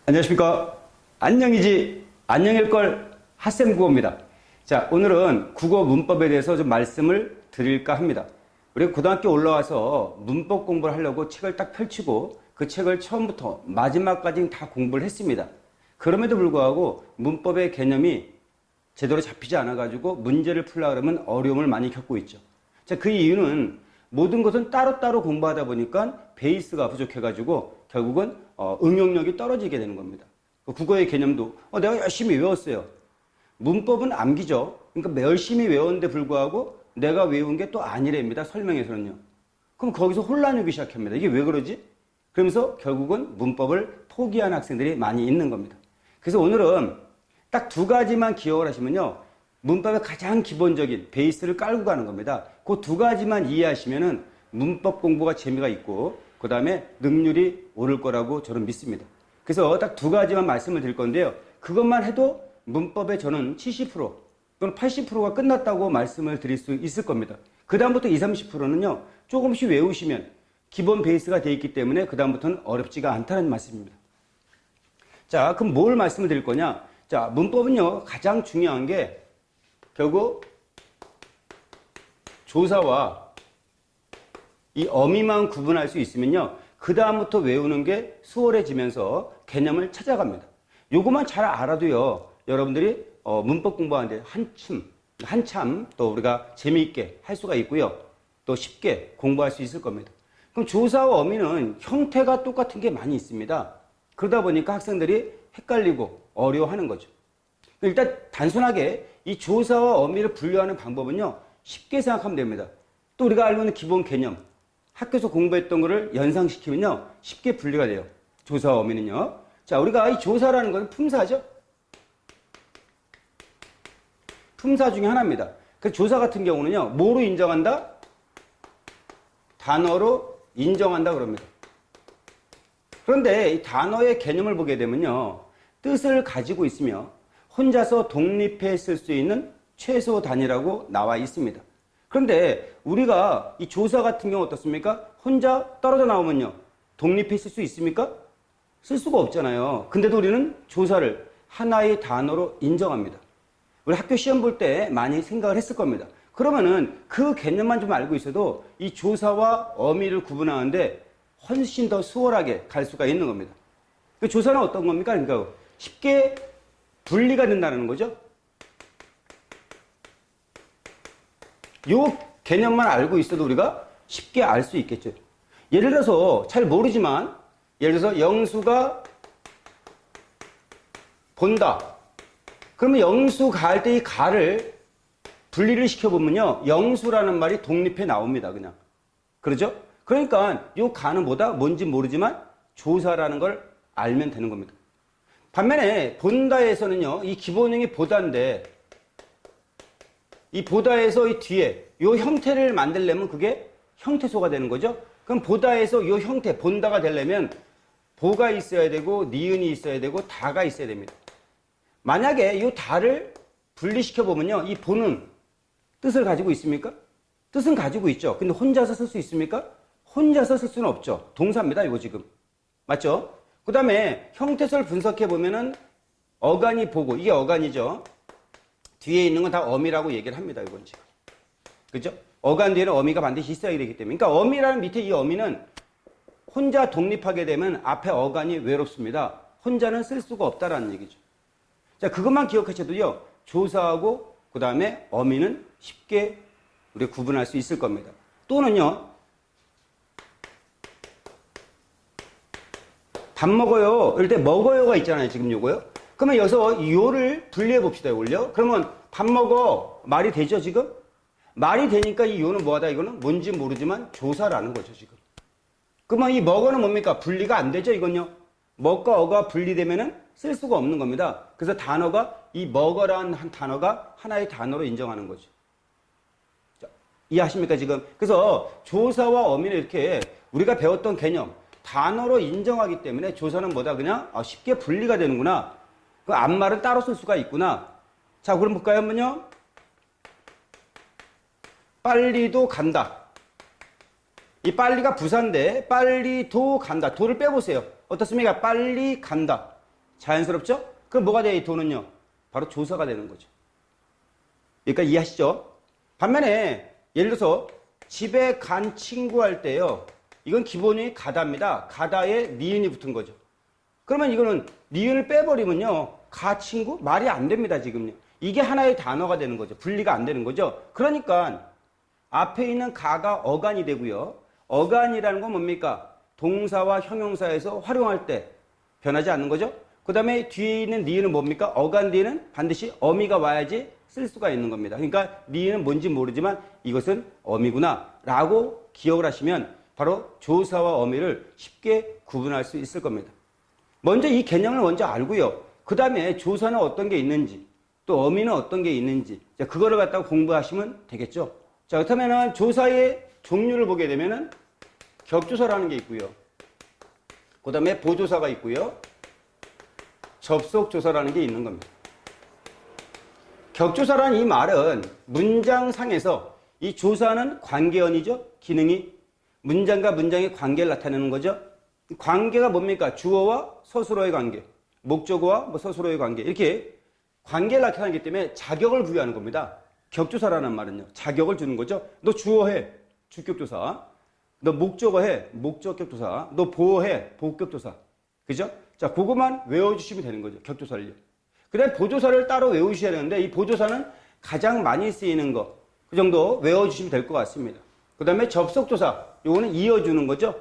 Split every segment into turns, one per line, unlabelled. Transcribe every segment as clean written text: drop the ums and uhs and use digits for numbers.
안녕하십니까. 안녕이지 안녕일걸 핫쌤 국어입니다. 자, 오늘은 국어 문법에 대해서 좀 말씀을 드릴까 합니다. 우리 고등학교 올라와서 문법 공부를 하려고 책을 딱 펼치고 그 책을 처음부터 마지막까지 다 공부를 했습니다. 그럼에도 불구하고 문법의 개념이 제대로 잡히지 않아가지고 문제를 풀려고 그러면 어려움을 많이 겪고 있죠. 자, 그 이유는 모든 것은 따로따로 공부하다 보니까 베이스가 부족해가지고 결국은 응용력이 떨어지게 되는 겁니다. 국어의 개념도 내가 열심히 외웠어요. 문법은 암기죠. 그러니까 열심히 외웠는데 불구하고 내가 외운 게 또 아니랍니다. 설명에서는요. 그럼 거기서 혼란이 오기 시작합니다. 이게 왜 그러지? 그러면서 결국은 문법을 포기한 학생들이 많이 있는 겁니다. 그래서 오늘은 딱 두 가지만 기억을 하시면요. 문법의 가장 기본적인 베이스를 깔고 가는 겁니다. 그 두 가지만 이해하시면은 문법 공부가 재미가 있고 그 다음에 능률이 오를 거라고 저는 믿습니다. 그래서 딱 두 가지만 말씀을 드릴 건데요. 그것만 해도 문법의 저는 70% 또는 80%가 끝났다고 말씀을 드릴 수 있을 겁니다. 그 다음부터 20, 30%는요. 조금씩 외우시면 기본 베이스가 되어 있기 때문에 그 다음부터는 어렵지가 않다는 말씀입니다. 자, 그럼 뭘 말씀을 드릴 거냐? 자, 문법은요. 가장 중요한 게 결국 조사와 이 어미만 구분할 수 있으면요. 그 다음부터 외우는 게 수월해지면서 개념을 찾아갑니다. 요것만 잘 알아도요. 여러분들이 문법 공부하는데 한참 또 우리가 재미있게 할 수가 있고요. 또 쉽게 공부할 수 있을 겁니다. 그럼 조사와 어미는 형태가 똑같은 게 많이 있습니다. 그러다 보니까 학생들이 헷갈리고 어려워하는 거죠. 일단 단순하게 이 조사와 어미를 분류하는 방법은요. 쉽게 생각하면 됩니다. 또 우리가 알고 있는 기본 개념, 학교에서 공부했던 거를 연상시키면요. 쉽게 분리가 돼요. 조사와 어미는요. 자, 우리가 이 조사라는 건 품사죠. 품사 중에 하나입니다. 그 조사 같은 경우는요. 뭐로 인정한다? 단어로 인정한다 그럽니다. 그런데 이 단어의 개념을 보게 되면요. 뜻을 가지고 있으며 혼자서 독립해 쓸 수 있는 최소 단위라고 나와 있습니다. 그런데 우리가 이 조사 같은 경우 어떻습니까? 혼자 떨어져 나오면요. 독립해 쓸 수 있습니까? 쓸 수가 없잖아요. 근데도 우리는 조사를 하나의 단어로 인정합니다. 우리 학교 시험 볼 때 많이 생각을 했을 겁니다. 그러면은 그 개념만 좀 알고 있어도 이 조사와 어미를 구분하는데 훨씬 더 수월하게 갈 수가 있는 겁니다. 그 조사는 어떤 겁니까? 그러니까 쉽게 분리가 된다는 거죠. 요 개념만 알고 있어도 우리가 쉽게 알 수 있겠죠. 예를 들어서 잘 모르지만 예를 들어서 영수가 본다. 그러면 영수 가할 때 이 가를 분리를 시켜보면요. 영수라는 말이 독립해 나옵니다. 그냥. 그러죠? 그러니까 요 가는 뭐다? 뭔지 모르지만 조사라는 걸 알면 되는 겁니다. 반면에 본다에서는요. 이 기본형이 보다인데 이 보다에서 이 뒤에 요 형태를 만들려면 그게 형태소가 되는 거죠. 그럼 보다에서 요 형태 본다가 되려면 보가 있어야 되고 니은이 있어야 되고 다가 있어야 됩니다. 만약에 요 다를 분리시켜 보면요. 이 보는 뜻을 가지고 있습니까? 뜻은 가지고 있죠. 근데 혼자서 쓸 수 있습니까? 혼자서 쓸 수는 없죠. 동사입니다. 이거 지금. 맞죠? 그 다음에 형태소를 분석해 보면은 어간이 보고 이게 어간이죠. 뒤에 있는 건 다 어미라고 얘기를 합니다. 이건 지금. 그죠? 어간 뒤에는 어미가 반드시 있어야 되기 때문에. 그러니까 어미라는 밑에 이 어미는 혼자 독립하게 되면 앞에 어간이 외롭습니다. 혼자는 쓸 수가 없다라는 얘기죠. 자, 그것만 기억하셔도요. 조사하고 그 다음에 어미는 쉽게 우리 구분할 수 있을 겁니다. 또는요. 밥 먹어요. 이럴 때 먹어요가 있잖아요. 지금 요거요. 그러면 여기서 요를 분리해 봅시다. 요걸요. 그러면 밥 먹어. 말이 되죠, 지금? 말이 되니까 이 요는 뭐하다? 이거는 뭔지 모르지만 조사라는 거죠, 지금. 그러면 이 먹어는 뭡니까? 분리가 안 되죠, 이건요. 먹과 어가 분리되면은 쓸 수가 없는 겁니다. 그래서 단어가 이 먹어라는 한 단어가 하나의 단어로 인정하는 거죠. 자, 이해하십니까, 지금? 그래서 조사와 어미는 이렇게 우리가 배웠던 개념, 단어로 인정하기 때문에 조사는 뭐다? 그냥 쉽게 분리가 되는구나. 그 앞말은 따로 쓸 수가 있구나. 자, 그럼 볼까요? 한번요. 빨리도 간다. 이 빨리가 부사인데 빨리도 간다. 도를 빼보세요. 어떻습니까? 빨리 간다. 자연스럽죠? 그럼 뭐가 돼요, 이 도는요? 바로 조사가 되는 거죠. 그러니까 이해하시죠? 반면에 예를 들어서 집에 간 친구 할 때요. 이건 기본이 가다입니다. 가다에 니은이 붙은 거죠. 그러면 이거는 니은을 빼버리면요. 가 친구? 말이 안 됩니다, 지금요. 이게 하나의 단어가 되는 거죠. 분리가 안 되는 거죠. 그러니까 앞에 있는 가가 어간이 되고요. 어간이라는 건 뭡니까? 동사와 형용사에서 활용할 때 변하지 않는 거죠. 그 다음에 뒤에 있는 니은은 뭡니까? 어간 뒤에는 반드시 어미가 와야지 쓸 수가 있는 겁니다. 그러니까 니은은 뭔지 모르지만 이것은 어미구나 라고 기억을 하시면 바로 조사와 어미를 쉽게 구분할 수 있을 겁니다. 먼저 이 개념을 먼저 알고요. 그 다음에 조사는 어떤 게 있는지 또 어미는 어떤 게 있는지 그거를 갖다가 공부하시면 되겠죠. 자, 그렇다면 조사의 종류를 보게 되면은 격조사라는 게 있고요. 그 다음에 보조사가 있고요. 접속조사라는 게 있는 겁니다. 격조사라는 이 말은 문장상에서 이 조사는 관계어이죠. 기능이 문장과 문장의 관계를 나타내는 거죠. 관계가 뭡니까? 주어와 서술어의 관계, 목적어와 서술어의 관계 이렇게 관계를 나타내기 때문에 자격을 부여하는 겁니다. 격조사라는 말은요. 자격을 주는 거죠. 너 주어해. 주격조사. 너 목적어해. 목적격조사. 너 보어해. 보격조사. 그죠? 자, 그것만 외워주시면 되는 거죠. 격조사를요. 그 다음에 보조사를 따로 외우셔야 되는데 이 보조사는 가장 많이 쓰이는 거. 그 정도 외워주시면 될 것 같습니다. 그 다음에 접속조사. 요거는 이어주는 거죠.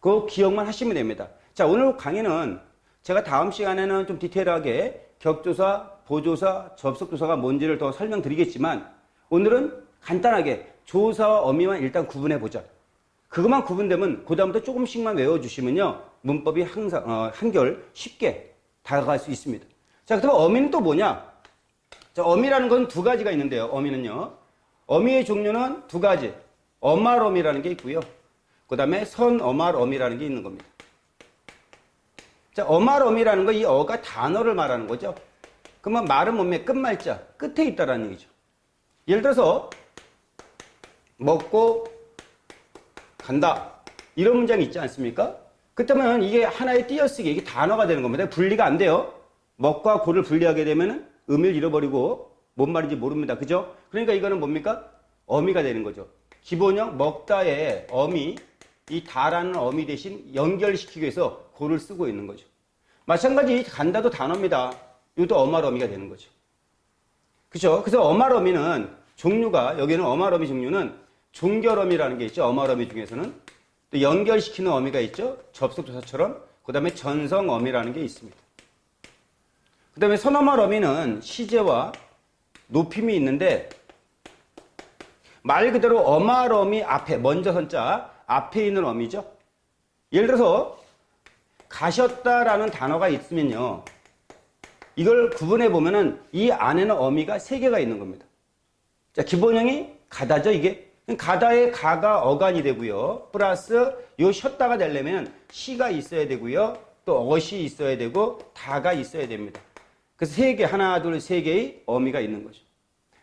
그거 기억만 하시면 됩니다. 자, 오늘 강의는 제가 다음 시간에는 좀 디테일하게 격조사, 보조사, 접속조사가 뭔지를 더 설명드리겠지만 오늘은 간단하게 조사와 어미만 일단 구분해보자. 그것만 구분되면 그 다음부터 조금씩만 외워주시면요. 문법이 항상 한결 쉽게 다가갈 수 있습니다. 자, 그럼 어미는 또 뭐냐? 자, 어미라는 건 두 가지가 있는데요. 어미는요. 어미의 종류는 두 가지. 어말어미라는 게 있고요. 그 다음에 선어말어미라는 게 있는 겁니다. 자, 어말어미라는 거 이 어가 단어를 말하는 거죠. 그러면 말은 뭡니까? 끝말자, 끝에 있다라는 얘기죠. 예를 들어서 먹고 간다. 이런 문장이 있지 않습니까? 그렇다면 이게 하나의 띄어쓰기, 이게 단어가 되는 겁니다. 분리가 안 돼요. 먹과 고를 분리하게 되면 의미를 잃어버리고 뭔 말인지 모릅니다. 그죠? 그러니까 이거는 뭡니까? 어미가 되는 거죠. 기본형 먹다의 어미, 이 다라는 어미 대신 연결시키기 위해서 고를 쓰고 있는 거죠. 마찬가지 간다도 단어입니다. 이것도 어말어미가 되는 거죠. 그죠? 그래서 어말어미는 종류가, 여기는 어말어미 종류는 종결어미라는 게 있죠. 어말어미 중에서는. 또 연결시키는 어미가 있죠. 접속조사처럼. 그 다음에 전성어미라는 게 있습니다. 그 다음에 선어말어미는 시제와 높임이 있는데 말 그대로 어말어미 앞에, 먼저 선자 앞에 있는 어미죠. 예를 들어서 가셨다라는 단어가 있으면요. 이걸 구분해 보면은 이 안에는 어미가 세 개가 있는 겁니다. 자, 기본형이 가다죠, 이게. 가다의 가가 어간이 되고요. 플러스 요 쉬었다가 되려면 시가 있어야 되고요. 또 어시 있어야 되고 다가 있어야 됩니다. 그래서 세 개, 하나, 둘, 세 개의 어미가 있는 거죠.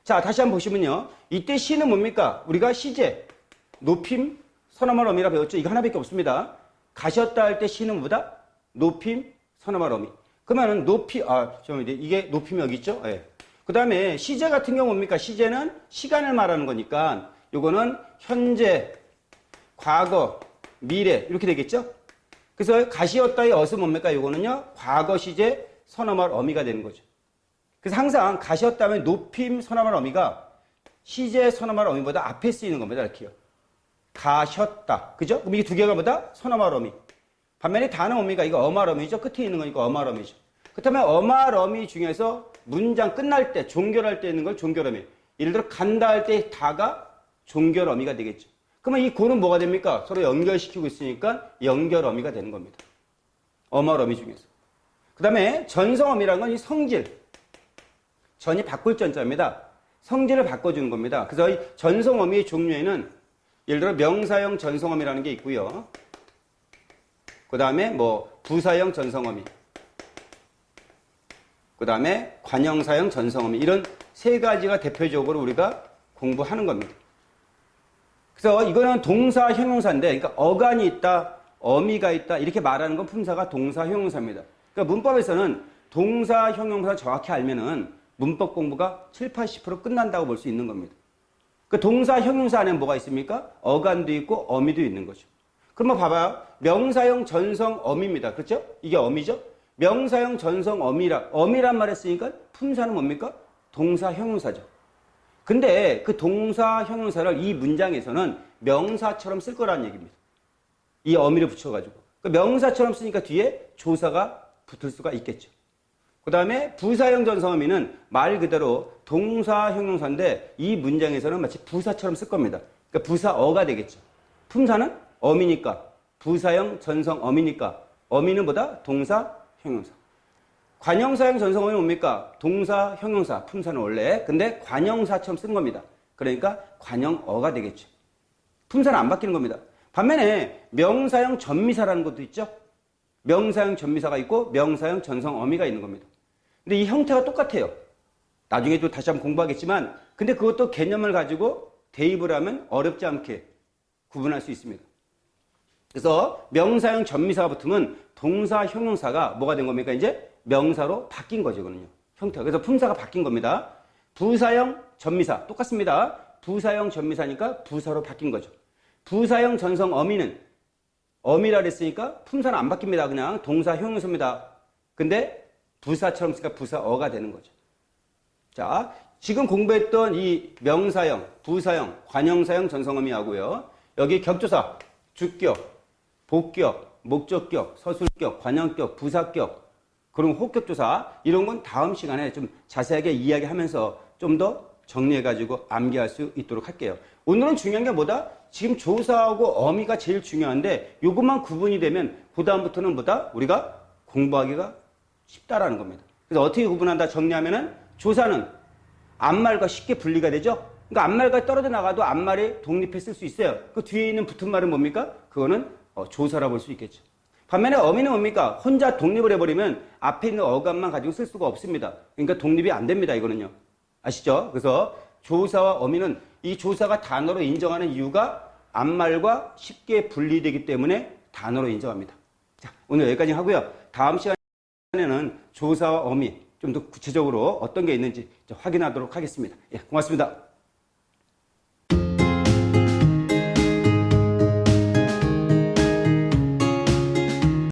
자, 다시 한번 보시면요. 이때 시는 뭡니까? 우리가 시제, 높임, 선어말 어미라 배웠죠? 이거 하나밖에 없습니다. 가셨다 할 때 시는 뭐다? 높임, 선어말 어미. 그러면은 이게 높임이 여기 있죠? 예. 그 다음에 시제 같은 경우 뭡니까? 시제는 시간을 말하는 거니까 요거는 현재, 과거, 미래 이렇게 되겠죠? 그래서 가시었다의 어스 뭡니까? 요거는요. 과거 시제, 선어말 어미가 되는 거죠. 그래서 항상 가셨다면 높임, 선어말 어미가 시제, 선어말 어미보다 앞에 쓰이는 겁니다. 이렇게요. 가셨다. 그죠? 그럼 이게 두 개가 뭐다? 선어말 어미. 반면에 다는 뭡니까? 이거 어말 어미죠? 끝에 있는 거니까 어말 어미죠. 그렇다면 어말 어미 중에서 문장 끝날 때, 종결할 때 있는 걸 종결 어미. 예를 들어 간다 할 때 다가 종결 어미가 되겠죠. 그러면 이 고는 뭐가 됩니까? 서로 연결시키고 있으니까 연결 어미가 되는 겁니다. 어말 어미 중에서. 그 다음에 전성어미라는 건 이 성질. 전이 바꿀 전자입니다. 성질을 바꿔주는 겁니다. 그래서 이 전성어미의 종류에는 예를 들어 명사형 전성어미라는 게 있고요. 그 다음에 부사형 전성어미. 그 다음에 관형사형 전성어미. 이런 세 가지가 대표적으로 우리가 공부하는 겁니다. 그래서 이거는 동사, 형용사인데, 그러니까 어간이 있다, 어미가 있다, 이렇게 말하는 건 품사가 동사, 형용사입니다. 그러니까 문법에서는 동사, 형용사 정확히 알면은 문법 공부가 7, 80% 끝난다고 볼 수 있는 겁니다. 그 동사, 형용사 안에 뭐가 있습니까? 어간도 있고 어미도 있는 거죠. 그러면 봐봐요. 명사형 전성 어미입니다. 그렇죠? 이게 어미죠? 명사형 전성 어미란 말 했으니까 품사는 뭡니까? 동사, 형용사죠. 근데 그 동사, 형용사를 이 문장에서는 명사처럼 쓸 거라는 얘기입니다. 이 어미를 붙여가지고. 그 명사처럼 쓰니까 뒤에 조사가 붙을 수가 있겠죠. 그 다음에 부사형 전성어미는 말 그대로 동사, 형용사인데 이 문장에서는 마치 부사처럼 쓸 겁니다. 그러니까 부사어가 되겠죠. 품사는 어미니까, 부사형 전성어미니까 어미는 뭐다? 동사, 형용사. 관형사형 전성어미는 뭡니까? 동사, 형용사, 품사는 원래. 근데 관형사처럼 쓴 겁니다. 그러니까 관형어가 되겠죠. 품사는 안 바뀌는 겁니다. 반면에 명사형 전미사라는 것도 있죠. 명사형 전미사가 있고 명사형 전성어미가 있는 겁니다. 근데 이 형태가 똑같아요. 나중에 또 다시 한번 공부하겠지만 근데 그것도 개념을 가지고 대입을 하면 어렵지 않게 구분할 수 있습니다. 그래서 명사형 전미사가 붙으면 동사, 형용사가 뭐가 된 겁니까? 이제 명사로 바뀐 거죠. 그거는요. 형태가. 그래서 품사가 바뀐 겁니다. 부사형 전미사 똑같습니다. 부사형 전미사니까 부사로 바뀐 거죠. 부사형 전성 어미는 어미라 그랬으니까 품사는 안 바뀝니다. 그냥 동사, 형용사입니다. 근데 부사처럼 쓰니까 부사어가 되는 거죠. 자, 지금 공부했던 이 명사형, 부사형, 관형사형 전성어미하고요. 여기 격조사, 주격, 복격, 목적격, 서술격, 관형격, 부사격, 그런 호격조사 이런 건 다음 시간에 좀 자세하게 이야기하면서 좀 더 정리해가지고 암기할 수 있도록 할게요. 오늘은 중요한 게 뭐다? 지금 조사하고 어미가 제일 중요한데 이것만 구분이 되면 그다음부터는 뭐다? 우리가 공부하기가 쉽다라는 겁니다. 그래서 어떻게 구분한다 정리하면은 조사는 앞말과 쉽게 분리가 되죠. 그러니까 앞말과 떨어져 나가도 앞말이 독립해 쓸 수 있어요. 그 뒤에 있는 붙은 말은 뭡니까? 그거는 조사라 볼 수 있겠죠. 반면에 어미는 뭡니까? 혼자 독립을 해버리면 앞에 있는 어감만 가지고 쓸 수가 없습니다. 그러니까 독립이 안 됩니다. 이거는요. 아시죠? 그래서 조사와 어미는 이 조사가 단어로 인정하는 이유가 앞말과 쉽게 분리되기 때문에 단어로 인정합니다. 자, 오늘 여기까지 하고요. 다음 시간에는 조사와 어미 좀 더 구체적으로 어떤 게 있는지 확인하도록 하겠습니다. 예, 고맙습니다.